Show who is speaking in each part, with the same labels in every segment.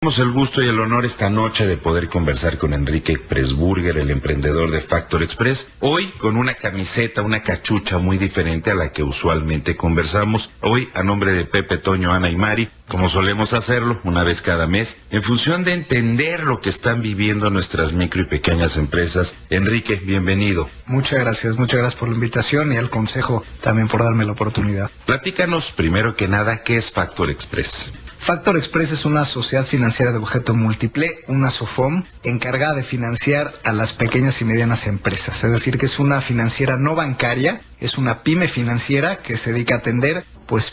Speaker 1: Tenemos el gusto y el honor esta noche de poder conversar con Enrique Pressburger, el emprendedor de Factor Express. Hoy con una camiseta, una cachucha muy diferente a la que usualmente conversamos. Hoy a nombre de Pepe, Toño, Ana y Mari, como solemos hacerlo una vez cada mes, en función de entender lo que están viviendo nuestras micro y pequeñas empresas. Enrique, bienvenido.
Speaker 2: Muchas gracias por la invitación y al consejo también por darme la oportunidad.
Speaker 1: Platícanos primero que nada, ¿qué es Factor Express?
Speaker 2: Factor Express es una sociedad financiera de objeto múltiple, una SOFOM, encargada de financiar a las pequeñas y medianas empresas. Es decir, que es una financiera no bancaria, es una pyme financiera que se dedica a atender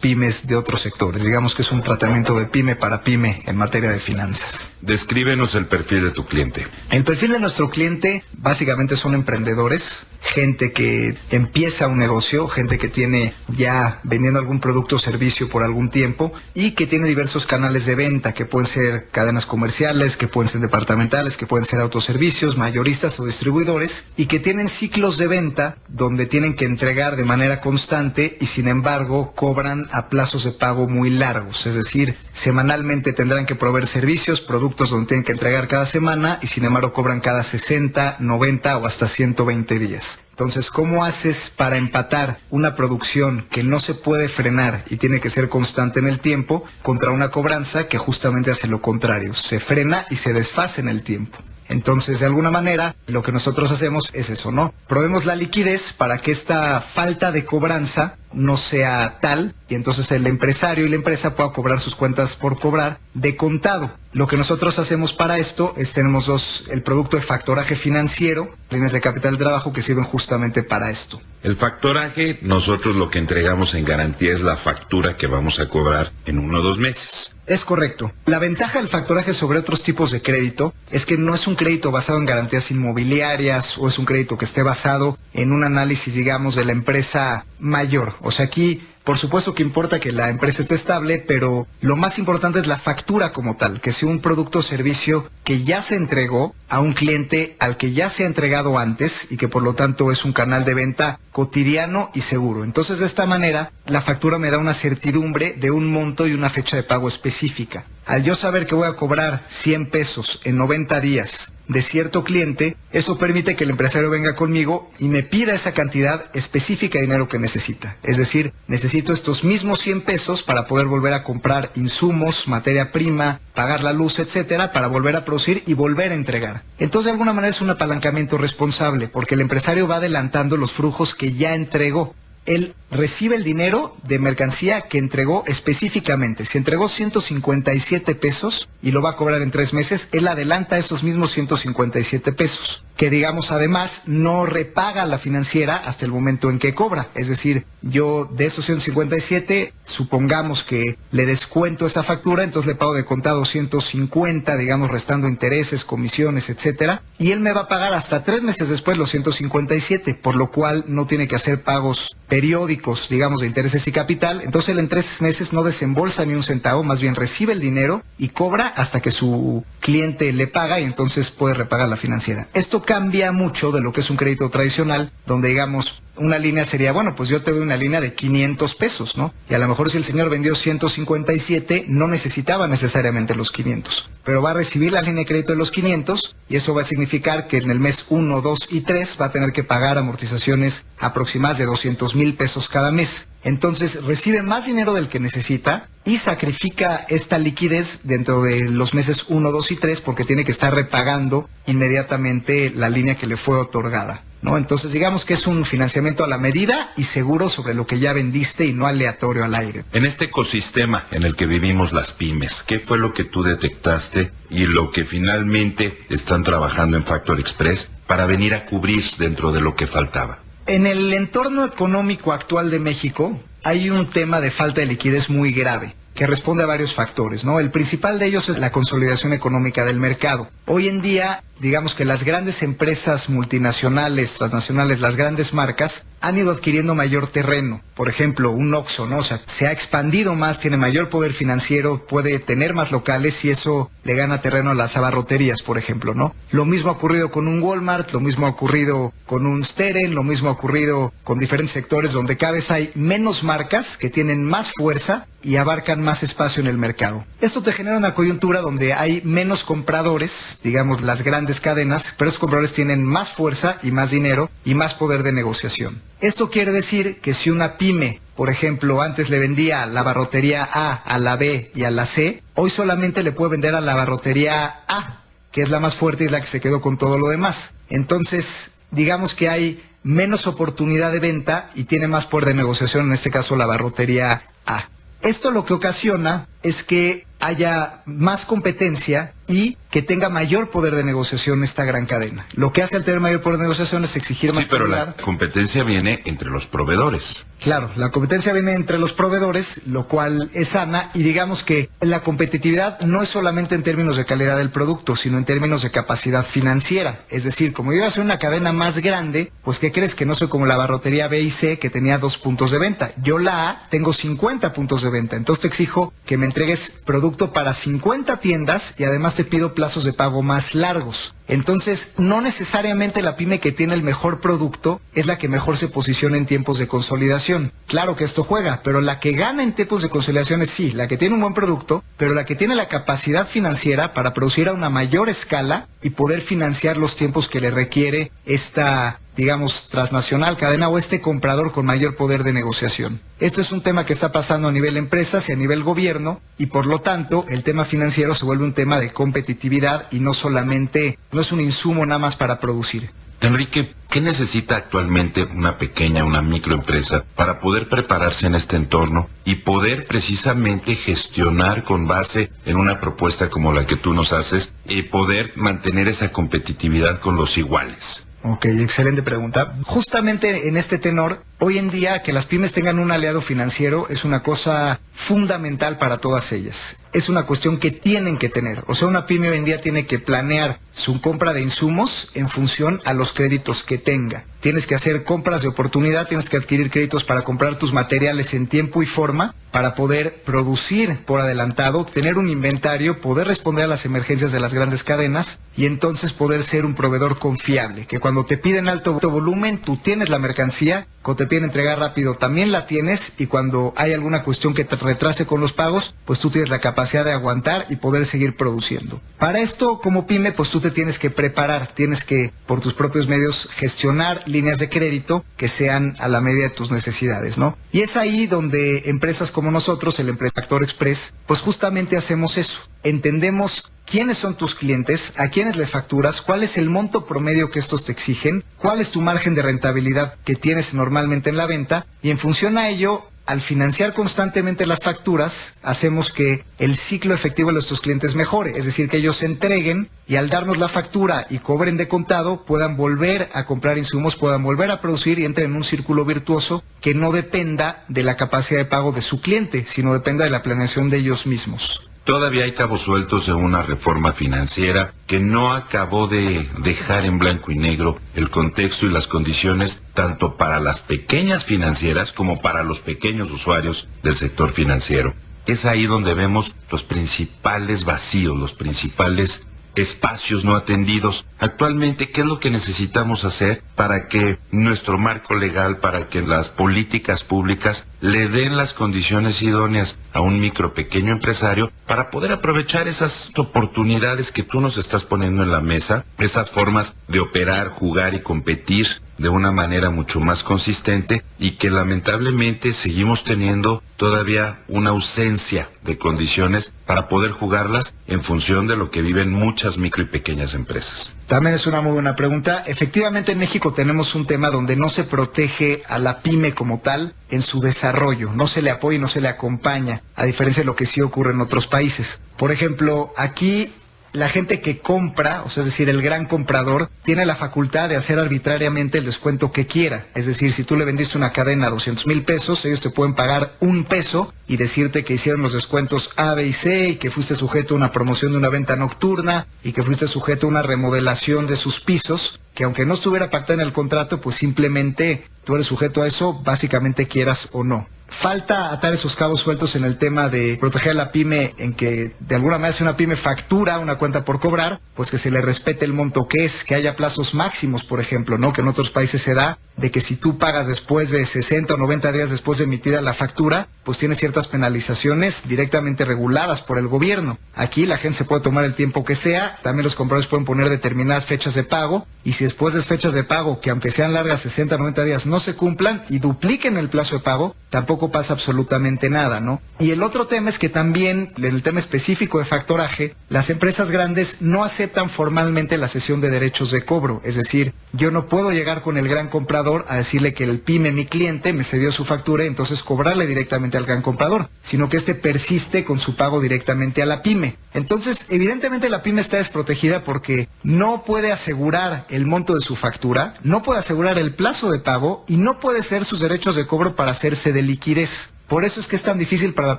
Speaker 2: pymes de otros sectores. Digamos que es un tratamiento de pyme para pyme en materia de finanzas.
Speaker 1: Descríbenos el perfil de tu cliente.
Speaker 2: El perfil de nuestro cliente básicamente son emprendedores, gente que empieza un negocio, gente que tiene ya vendiendo algún producto o servicio por algún tiempo y que tiene diversos canales de venta, que pueden ser cadenas comerciales, que pueden ser departamentales, que pueden ser autoservicios, mayoristas o distribuidores, y que tienen ciclos de venta donde tienen que entregar de manera constante y sin embargo cobran a plazos de pago muy largos. Es decir, semanalmente tendrán que proveer servicios, productos donde tienen que entregar cada semana y sin embargo cobran cada 60, 90 o hasta 120 días. Entonces, ¿cómo haces para empatar una producción que no se puede frenar y tiene que ser constante en el tiempo contra una cobranza que justamente hace lo contrario? Se frena y se desfasa en el tiempo. Entonces, de alguna manera, lo que nosotros hacemos es eso, ¿no? Proveemos la liquidez para que esta falta de cobranza no sea tal y entonces el empresario y la empresa puedan cobrar sus cuentas por cobrar de contado. Lo que nosotros hacemos para esto es tenemos el producto de factoraje financiero, líneas de capital de trabajo que sirven justamente para esto.
Speaker 1: El factoraje, nosotros lo que entregamos en garantía es la factura que vamos a cobrar en 1 o 2 meses.
Speaker 2: Es correcto. La ventaja del factoraje sobre otros tipos de crédito es que no es un crédito basado en garantías inmobiliarias o es un crédito que esté basado en un análisis, digamos, de la empresa mayor. O sea, aquí por supuesto que importa que la empresa esté estable, pero lo más importante es la factura como tal, que sea un producto o servicio que ya se entregó a un cliente al que ya se ha entregado antes y que por lo tanto es un canal de venta cotidiano y seguro. Entonces, de esta manera, la factura me da una certidumbre de un monto y una fecha de pago específica. Al yo saber que voy a cobrar 100 pesos en 90 días de cierto cliente, eso permite que el empresario venga conmigo y me pida esa cantidad específica de dinero que necesita. Es decir, necesito estos mismos 100 pesos para poder volver a comprar insumos, materia prima, pagar la luz, etcétera, para volver a producir y volver a entregar. Entonces, de alguna manera es un apalancamiento responsable, porque el empresario va adelantando los flujos que ya entregó. Él recibe el dinero de mercancía que entregó específicamente. Si entregó 157 pesos y lo va a cobrar en 3 meses, él adelanta esos mismos 157 pesos, que digamos además no repaga a la financiera hasta el momento en que cobra. Es decir, yo de esos 157, supongamos que le descuento esa factura, entonces le pago de contado 150, digamos, restando intereses, comisiones, etcétera, y él me va a pagar hasta 3 meses después los 157, por lo cual no tiene que hacer pagos periódicos, digamos, de intereses y capital. Entonces él en 3 meses no desembolsa ni un centavo, más bien recibe el dinero y cobra hasta que su cliente le paga y entonces puede repagar la financiera. Esto cambia mucho de lo que es un crédito tradicional, donde digamos una línea sería, bueno, pues yo te doy una línea de 500 pesos, ¿no? Y a lo mejor si el señor vendió 157, no necesitaba necesariamente los 500, pero va a recibir la línea de crédito de los 500 y eso va a significar que en el mes 1, 2 y 3 va a tener que pagar amortizaciones aproximadas de 200,000 pesos cada mes. Entonces recibe más dinero del que necesita y sacrifica esta liquidez dentro de los meses 1, 2 y 3 porque tiene que estar repagando inmediatamente la línea que le fue otorgada, ¿no? Entonces digamos que es un financiamiento a la medida y seguro sobre lo que ya vendiste y no aleatorio al aire.
Speaker 1: En este ecosistema en el que vivimos las pymes, ¿qué fue lo que tú detectaste y lo que finalmente están trabajando en Factor Express para venir a cubrir dentro de lo que faltaba?
Speaker 2: En el entorno económico actual de México hay un tema de falta de liquidez muy grave, que responde a varios factores, ¿no? El principal de ellos es la consolidación económica del mercado. Hoy en día, digamos que las grandes empresas multinacionales, transnacionales, las grandes marcas, han ido adquiriendo mayor terreno. Por ejemplo, un Oxxo, ¿no? O sea, se ha expandido más, tiene mayor poder financiero, puede tener más locales y eso le gana terreno a las abarroterías, por ejemplo, ¿no? Lo mismo ha ocurrido con un Walmart, lo mismo ha ocurrido con un Steren, lo mismo ha ocurrido con diferentes sectores donde cada vez hay menos marcas que tienen más fuerza y abarcan más espacio en el mercado. Esto te genera una coyuntura donde hay menos compradores, digamos las grandes cadenas, pero esos compradores tienen más fuerza y más dinero y más poder de negociación. Esto quiere decir que si una pyme, por ejemplo, antes le vendía a la abarrotería a la B y a la C, hoy solamente le puede vender a la abarrotería A, que es la más fuerte y es la que se quedó con todo lo demás. Entonces, digamos que hay menos oportunidad de venta y tiene más poder de negociación, en este caso la abarrotería A. Esto lo que ocasiona es que haya más competencia y que tenga mayor poder de negociación esta gran cadena. Lo que hace al tener mayor poder de negociación es exigir más
Speaker 1: pero
Speaker 2: calidad.
Speaker 1: la competencia viene entre los proveedores.
Speaker 2: Claro, la competencia viene entre los proveedores, lo cual es sana, y digamos que la competitividad no es solamente en términos de calidad del producto, sino en términos de capacidad financiera. Es decir, como yo voy a hacer una cadena más grande, pues ¿qué crees? Que no soy como la abarrotería B y C que tenía 2 puntos de venta. Yo la A tengo 50 puntos de venta, entonces te exijo que me entregues producto para 50 tiendas y además te pido plazos de pago más largos. Entonces, no necesariamente la pyme que tiene el mejor producto es la que mejor se posiciona en tiempos de consolidación. Claro que esto juega, pero la que gana en tiempos de consolidación es sí, la que tiene un buen producto, pero la que tiene la capacidad financiera para producir a una mayor escala y poder financiar los tiempos que le requiere esta, digamos, transnacional, cadena o este comprador con mayor poder de negociación. Esto es un tema que está pasando a nivel empresas y a nivel gobierno, y por lo tanto el tema financiero se vuelve un tema de competitividad y no es un insumo nada más para producir.
Speaker 1: Enrique, ¿qué necesita actualmente una pequeña, una microempresa para poder prepararse en este entorno y poder precisamente gestionar con base en una propuesta como la que tú nos haces y poder mantener esa competitividad con los iguales?
Speaker 2: Ok, excelente pregunta. Justamente en este tenor, hoy en día que las pymes tengan un aliado financiero es una cosa fundamental para todas ellas. Es una cuestión que tienen que tener. O sea, una pyme hoy en día tiene que planear su compra de insumos en función a los créditos que tenga. Tienes que hacer compras de oportunidad, tienes que adquirir créditos para comprar tus materiales en tiempo y forma, para poder producir por adelantado, tener un inventario, poder responder a las emergencias de las grandes cadenas y entonces poder ser un proveedor confiable, que cuando te piden alto volumen, tú tienes la mercancía, cuando te piden entregar rápido también la tienes, y cuando hay alguna cuestión que te retrase con los pagos, pues tú tienes la capacidad de aguantar y poder seguir produciendo. Para esto, como pyme, pues tú te tienes que preparar, tienes que, por tus propios medios, gestionar líneas de crédito que sean a la medida de tus necesidades, ¿no? Y es ahí donde empresas como nosotros, el Factor Express, pues justamente hacemos eso. Entendemos quiénes son tus clientes, a quiénes le facturas, cuál es el monto promedio que estos te exigen, cuál es tu margen de rentabilidad que tienes normalmente en la venta, y en función a ello, al financiar constantemente las facturas, hacemos que el ciclo efectivo de nuestros clientes mejore, es decir, que ellos se entreguen y al darnos la factura y cobren de contado, puedan volver a comprar insumos, puedan volver a producir y entren en un círculo virtuoso que no dependa de la capacidad de pago de su cliente, sino dependa de la planeación de ellos mismos.
Speaker 1: Todavía hay cabos sueltos de una reforma financiera que no acabó de dejar en blanco y negro el contexto y las condiciones tanto para las pequeñas financieras como para los pequeños usuarios del sector financiero. Es ahí donde vemos los principales vacíos, los principales espacios no atendidos. Actualmente, ¿qué es lo que necesitamos hacer para que nuestro marco legal, para que las políticas públicas le den las condiciones idóneas a un pequeño empresario para poder aprovechar esas oportunidades que tú nos estás poniendo en la mesa, esas formas de operar, jugar y competir de una manera mucho más consistente, y que lamentablemente seguimos teniendo todavía una ausencia de condiciones para poder jugarlas en función de lo que viven muchas micro y pequeñas empresas?
Speaker 2: También es una muy buena pregunta. Efectivamente, en México tenemos un tema donde no se protege a la pyme como tal en su desarrollo, no se le apoya y no se le acompaña, a diferencia de lo que sí ocurre en otros países. Por ejemplo, aquí la gente que compra, o sea, es decir, el gran comprador, tiene la facultad de hacer arbitrariamente el descuento que quiera. Es decir, si tú le vendiste una cadena a 200,000 pesos, ellos te pueden pagar 1 peso y decirte que hicieron los descuentos A, B y C y que fuiste sujeto a una promoción de una venta nocturna y que fuiste sujeto a una remodelación de sus pisos, que aunque no estuviera pactada en el contrato, pues simplemente tú eres sujeto a eso, básicamente quieras o no. Falta atar esos cabos sueltos en el tema de proteger a la pyme, en que de alguna manera si una pyme factura una cuenta por cobrar, pues que se le respete el monto que es, que haya plazos máximos, por ejemplo, ¿no? Que en otros países se da, de que si tú pagas después de 60 o 90 días después de emitida la factura, pues tiene ciertas penalizaciones directamente reguladas por el gobierno. Aquí la gente se puede tomar el tiempo que sea, también los compradores pueden poner determinadas fechas de pago, y si después de fechas de pago, que aunque sean largas 60 o 90 días, no se cumplan y dupliquen el plazo de pago, tampoco pasa absolutamente nada, ¿no? Y el otro tema es que también, en el tema específico de factoraje, las empresas grandes no aceptan formalmente la cesión de derechos de cobro, es decir, yo no puedo llegar con el gran comprador a decirle que el pyme, mi cliente, me cedió su factura y entonces cobrarle directamente al gran comprador, sino que este persiste con su pago directamente a la pyme. Entonces, evidentemente la pyme está desprotegida porque no puede asegurar el monto de su factura, no puede asegurar el plazo de pago y no puede ser sus derechos de cobro para hacerse de liquidez. Por eso es que es tan difícil para la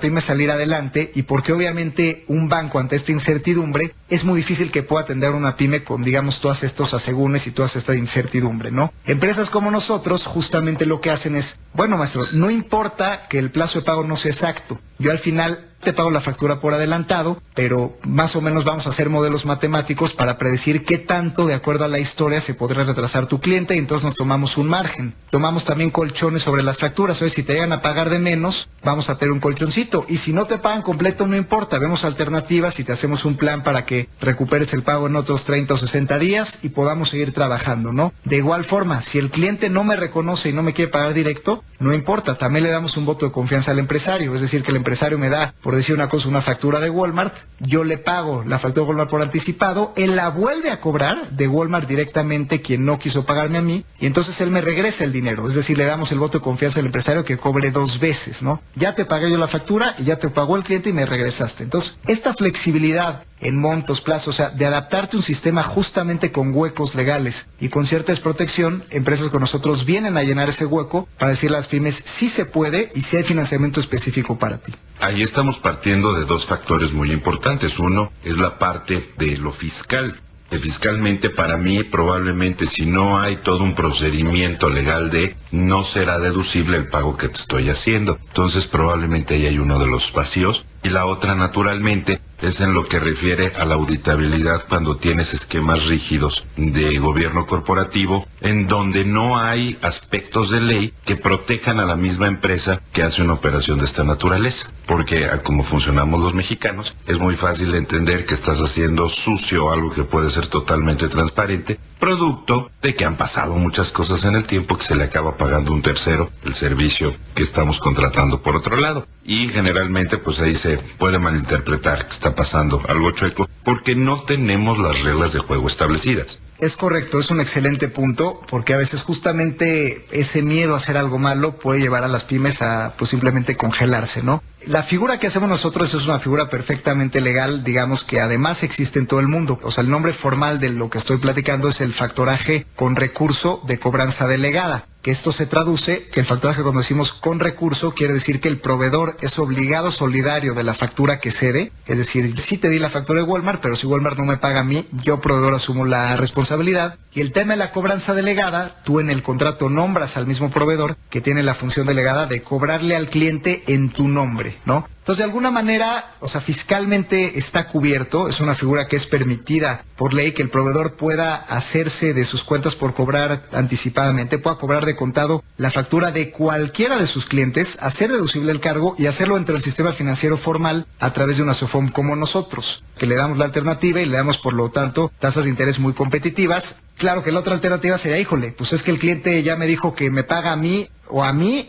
Speaker 2: pyme salir adelante y porque obviamente un banco ante esta incertidumbre es muy difícil que pueda atender a una pyme con, digamos, todos estos asegúnes y toda esta incertidumbre, ¿no? Empresas como nosotros justamente lo que hacen es, bueno, maestro, no importa que el plazo de pago no sea exacto, yo al final te pago la factura por adelantado, pero más o menos vamos a hacer modelos matemáticos para predecir qué tanto, de acuerdo a la historia, se podrá retrasar tu cliente y entonces nos tomamos un margen. Tomamos también colchones sobre las facturas, o sea, si te llegan a pagar de menos, vamos a tener un colchoncito, y si no te pagan completo, no importa, vemos alternativas y te hacemos un plan para que recuperes el pago en otros 30 o 60 días y podamos seguir trabajando, ¿no? De igual forma, si el cliente no me reconoce y no me quiere pagar directo, no importa, también le damos un voto de confianza al empresario, es decir, que el empresario me da, por decir una cosa, una factura de Walmart, yo le pago la factura de Walmart por anticipado, él la vuelve a cobrar de Walmart directamente quien no quiso pagarme a mí, y entonces él me regresa el dinero, es decir, le damos el voto de confianza al empresario que cobre 2 veces, ¿no? Ya te pagué yo la factura y ya te pagó el cliente y me regresaste. Entonces, esta flexibilidad en montos, plazos, o sea, de adaptarte a un sistema justamente con huecos legales y con cierta desprotección, empresas con nosotros vienen a llenar ese hueco para decirle a las pymes sí se puede y sí hay financiamiento específico para ti.
Speaker 1: Ahí estamos partiendo de 2 factores muy importantes. Uno es la parte de lo fiscal. Que fiscalmente para mí probablemente si no hay todo un procedimiento legal no será deducible el pago que te estoy haciendo. Entonces probablemente ahí hay uno de los vacíos. Y la otra naturalmente es en lo que refiere a la auditabilidad cuando tienes esquemas rígidos de gobierno corporativo en donde no hay aspectos de ley que protejan a la misma empresa que hace una operación de esta naturaleza. Porque como funcionamos los mexicanos, es muy fácil entender que estás haciendo sucio algo que puede ser totalmente transparente, producto de que han pasado muchas cosas en el tiempo que se le acaba pagando un tercero el servicio que estamos contratando por otro lado. Y generalmente pues ahí se puede malinterpretar que está pasando algo chueco porque no tenemos las reglas de juego establecidas.
Speaker 2: Es correcto, es un excelente punto, porque a veces justamente ese miedo a hacer algo malo puede llevar a las pymes a pues simplemente congelarse, ¿no? La figura que hacemos nosotros es una figura perfectamente legal, digamos que además existe en todo el mundo. O sea, el nombre formal de lo que estoy platicando es el factoraje con recurso de cobranza delegada. Que esto se traduce, que el factoraje cuando decimos con recurso quiere decir que el proveedor es obligado solidario de la factura que cede, es decir, sí te di la factura de Walmart, pero si Walmart no me paga a mí, yo proveedor asumo la responsabilidad. Y el tema de la cobranza delegada, tú en el contrato nombras al mismo proveedor que tiene la función delegada de cobrarle al cliente en tu nombre, ¿no? Entonces, de alguna manera, o sea, fiscalmente está cubierto, es una figura que es permitida por ley, que el proveedor pueda hacerse de sus cuentas por cobrar anticipadamente, pueda cobrar de contado la factura de cualquiera de sus clientes, hacer deducible el cargo y hacerlo dentro del sistema financiero formal a través de una SOFOM como nosotros, que le damos la alternativa y le damos, por lo tanto, tasas de interés muy competitivas. Claro que la otra alternativa sería, híjole, pues es que el cliente ya me dijo que me paga a mí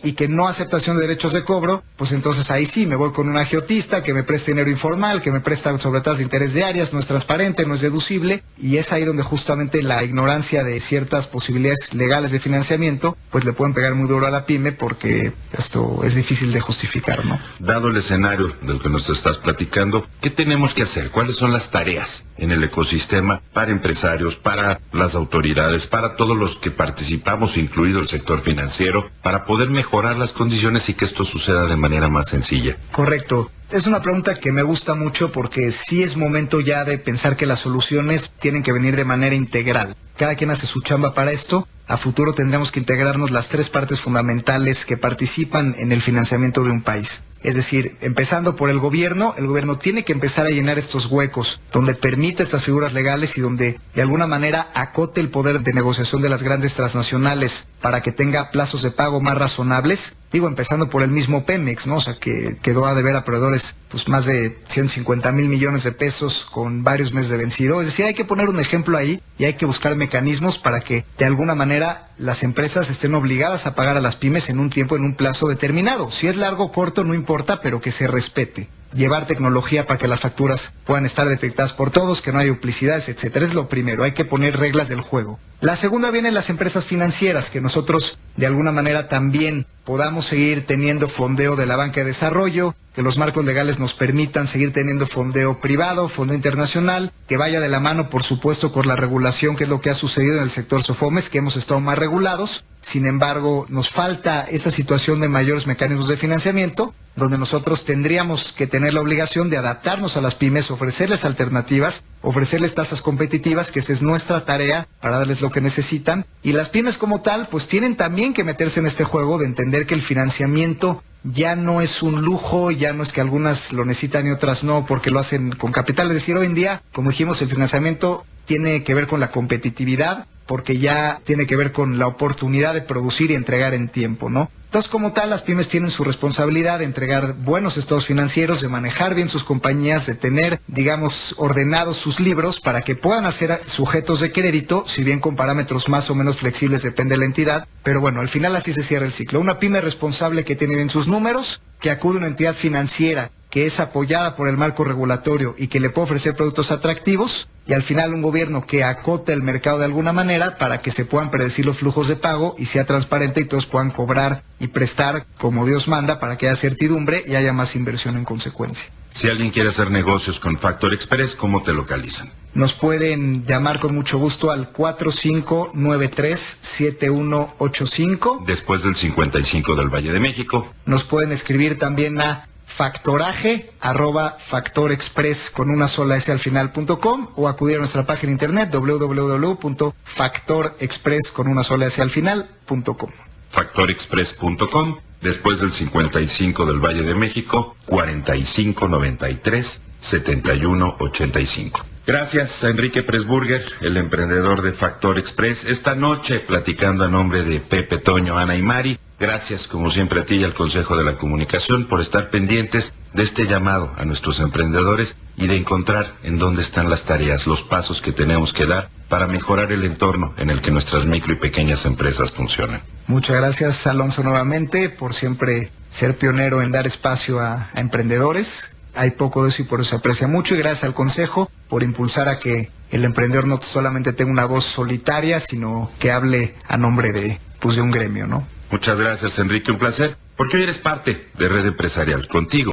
Speaker 2: y que no aceptación de derechos de cobro, pues entonces ahí sí me voy con con un agiotista que me preste dinero informal, que me presta sobre tasas de interés diarias, no es transparente, no es deducible, y es ahí donde justamente la ignorancia de ciertas posibilidades legales de financiamiento pues le pueden pegar muy duro a la pyme, porque esto es difícil de justificar, ¿no?
Speaker 1: Dado el escenario del que nos estás platicando, ¿qué tenemos que hacer? ¿Cuáles son las tareas en el ecosistema para empresarios, para las autoridades, para todos los que participamos, incluido el sector financiero, para poder mejorar las condiciones y que esto suceda de manera más sencilla?
Speaker 2: Correcto. Es una pregunta que me gusta mucho porque sí es momento ya de pensar que las soluciones tienen que venir de manera integral. Cada quien hace su chamba para esto. A futuro tendremos que integrarnos las tres partes fundamentales que participan en el financiamiento de un país. Es decir, empezando por el gobierno tiene que empezar a llenar estos huecos donde permite estas figuras legales y donde de alguna manera acote el poder de negociación de las grandes transnacionales para que tenga plazos de pago más razonables. Digo, empezando por el mismo Pemex, ¿no? O sea, que quedó a deber a proveedores pues más de 150,000 millones de pesos con varios meses de vencido. Es decir, hay que poner un ejemplo ahí y hay que buscar mecanismos para que de alguna manera las empresas estén obligadas a pagar a las pymes en un tiempo, en un plazo determinado. Si es largo o corto, no importa, pero que se respete. Llevar tecnología para que las facturas puedan estar detectadas por todos, que no haya duplicidades, etcétera. Es lo primero, hay que poner reglas del juego. La segunda vienen las empresas financieras, que nosotros de alguna manera también podamos seguir teniendo fondeo de la banca de desarrollo, que los marcos legales nos permitan seguir teniendo fondeo privado, fondeo internacional, que vaya de la mano, por supuesto, con la regulación, que es lo que ha sucedido en el sector SOFOMES, que hemos estado más regulados. Sin embargo, nos falta esa situación de mayores mecanismos de financiamiento, donde nosotros tendríamos que tener la obligación de adaptarnos a las pymes, ofrecerles alternativas, ofrecerles tasas competitivas, que esa es nuestra tarea para darles lo que necesitan. Y las pymes como tal, pues tienen también que meterse en este juego de entender que el financiamiento ya no es un lujo, ya no es que algunas lo necesitan y otras no, porque lo hacen con capital. Es decir, hoy en día, como dijimos, el financiamiento tiene que ver con la competitividad, porque ya tiene que ver con la oportunidad de producir y entregar en tiempo, ¿no? Entonces, como tal, las pymes tienen su responsabilidad de entregar buenos estados financieros, de manejar bien sus compañías, de tener, digamos, ordenados sus libros para que puedan hacer sujetos de crédito, si bien con parámetros más o menos flexibles, depende de la entidad. Pero bueno, al final así se cierra el ciclo. Una pyme responsable que tiene bien sus números, que acude a una entidad financiera que es apoyada por el marco regulatorio y que le puede ofrecer productos atractivos, y al final un gobierno que acote el mercado de alguna manera para que se puedan predecir los flujos de pago y sea transparente y todos puedan cobrar y prestar como Dios manda, para que haya certidumbre y haya más inversión en consecuencia.
Speaker 1: Si alguien quiere hacer negocios con Factor Express, ¿cómo te localizan?
Speaker 2: Nos pueden llamar con mucho gusto al 4593-7185.
Speaker 1: Después del 55 del Valle de México.
Speaker 2: Nos pueden escribir también a factoraje@factorexpress con una sola s al final.com, o acudir a nuestra página internet www.factorexpress con una sola s al final.com.
Speaker 1: Factorexpress.com, después del 55 del Valle de México, 4593-7185. Gracias a Enrique Pressburger, el emprendedor de Factor Express, esta noche platicando a nombre de Pepe, Toño, Ana y Mari. Gracias, como siempre, a ti y al Consejo de la Comunicación por estar pendientes de este llamado a nuestros emprendedores y de encontrar en dónde están las tareas, los pasos que tenemos que dar para mejorar el entorno en el que nuestras micro y pequeñas empresas funcionan.
Speaker 2: Muchas gracias, Alonso, nuevamente, por siempre ser pionero en dar espacio a emprendedores. Hay poco de eso y por eso se aprecia mucho, y gracias al Consejo por impulsar a que el emprendedor no solamente tenga una voz solitaria, sino que hable a nombre de un gremio, ¿no?
Speaker 1: Muchas gracias, Enrique, un placer, porque hoy eres parte de Red Empresarial. Contigo